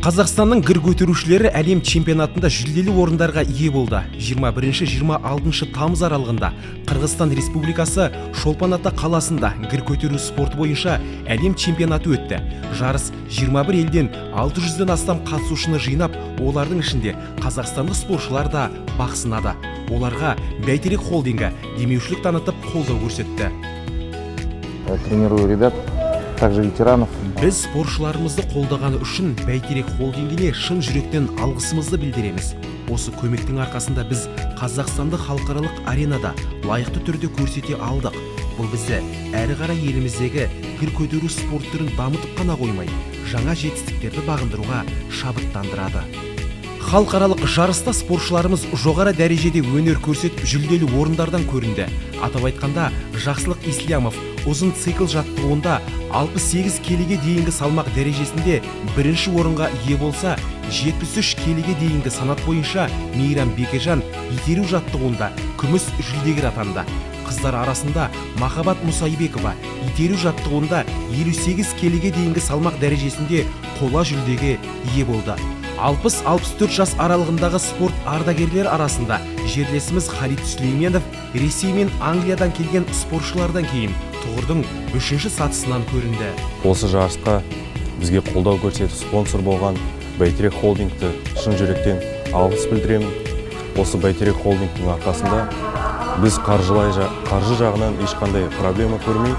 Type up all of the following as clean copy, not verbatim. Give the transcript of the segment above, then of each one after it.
Қазақстанның гір көтерушілері әлем чемпионатында жүлделі орындарға ие болды. 21-26 тамыз аралығында Қырғызстан Республикасы Шолпан Ата қаласында гір көтеру спорты бойынша әлем чемпионаты өтті. Жарыс 21 елден 600-ден астам қатысушыны жинап, олардың ішінде қазақстандық спортшылар да бақ сынады. Оларға Бәйтерек холдингі демеушілік танытып қолдау көрсетті. Тренирую ребят, также ветеранов. Біз спортшыларымызды қолдағаны үшін Бәйтерек холдингіне шын жүректен алғысымызды білдіреміз. Осы көмектің арқасында біз Қазақстанды халықаралық аренада лайықты түрде көрсете алдық. Бұл бізді әрі қарай еліміздегі гір көтеру спорт түрін дамытып қана қоймай, жаңа жетістіктерді бағындыруға шабыттандырады. Халықаралық жарыста спортшыларымыз жоғары дәрежеде өнер көрсетіп жүлделі орындардан көрінді. Атап айтқанда, Жақсылық Ислямов ұзын цикл жаттығуында 68 келіге дейінгі салмақ дәрежесінде бірінші орынға ие болса, 73 келіге дейінгі санат бойынша Мейрам Бекежан итеру жаттығуында күміс жүлдегер атанды. Қыздар арасында Махаббат Мұсайбекова итеру жаттығуында 58 келіге дейінгі салмақ дәрежесінде қола жүлдеге ие болды. 60-64 жас аралығындағы спорт ардагерлер арасында жерлесіміз Халид Сүлейменов Ресей мен Англиядан келген спортшылардан кейін тұғырдың 3-ші сатысынан көрінді. Осы жарысқа бізге қолдау көрсетіп спонсор болған Бәйтерек холдингті шын жүректен алғыс білдіремін. Осы Бәйтерек холдингтің арқасында біз қаржы жағынан ешқандай проблема көрмей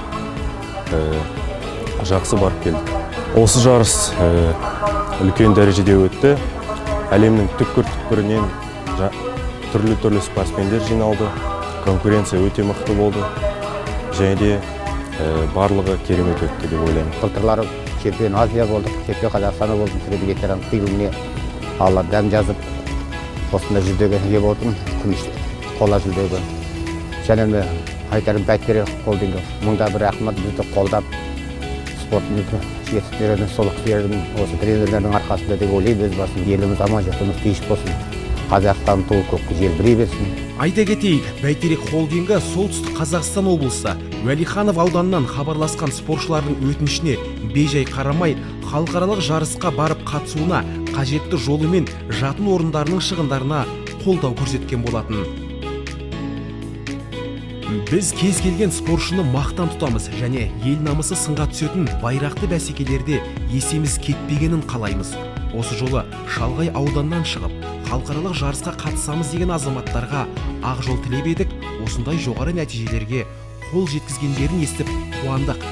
жақсы барып келдік. Осы жарыс үлкен дәрежеде өтті. Әлемнің түкпір-түкпірінен түрлі спортсмендер жиналды. Конкуренция өте мықты болды. Және де барлығы керемет өтті деп ойлаймын. Былтырлары чемпион Азия болдық, чемпион Қазақстаны болдым, среди ветеран тігіліне Алла дәм жазып, осында жүлдеге ие болдым, күміс қола жүлдеге. Және де айтарым Бәйтерек холдингі мыңда бір рахмет бізді қолдап, спортымызды жетістіктерін, солықтырын, осы тренерлердің арқасында деп ойлаймын, өз басын еліміз аман жұртымыз тиіш болсын. Қазақстан туы көкке желбірей берсін. Айта кетейік, Бәйтерек холдингі солтүстік Қазақстан облысы Уәлиханов ауданынан хабарласқан спортшылардың өтінішіне бей-жай қарамай, халықаралық жарысқа барып қатысуына қажетті жолы мен жатын орындарының шығындарына қолдау көрсеткен болатын. Біз кез келген спортшыны мақтан тұтамыз және ел намысы сынға түсетін байрақты бәсекелерде есеміз кетпегенін қалаймыз. Осы жолы шалғай ауданнан шығып, халықаралық жарысқа қатысамыз деген азаматтарға ақ жол тілеп едік. Осындай жоғары нәтижелерге қол жеткізгендерін естіп қуандық.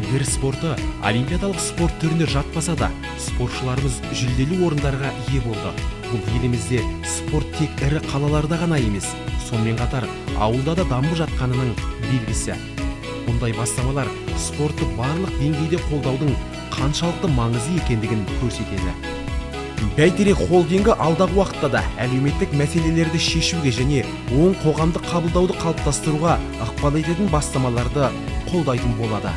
Гір спорты олимпиадалық спорт түріне жатпаса да, спортшыларымыз жүлделі орындарға ие болды. Бұл елімізде спорт тек ірі қалаларда ғана емес, сонымен қатар ауылда да дамып жатқанының белгісі. Бұндай бастамалар спортты барлық деңгейде қолдаудың қаншалықты маңызды екендігін көрсетеді. Бәйтерек холдингі алдағы уақытта да әлеуметтік мәселелерді шешуге және оң қоғамдық қабылдауды қалыптастыруға ықпал ететін бастамаларды қолдайтын болады.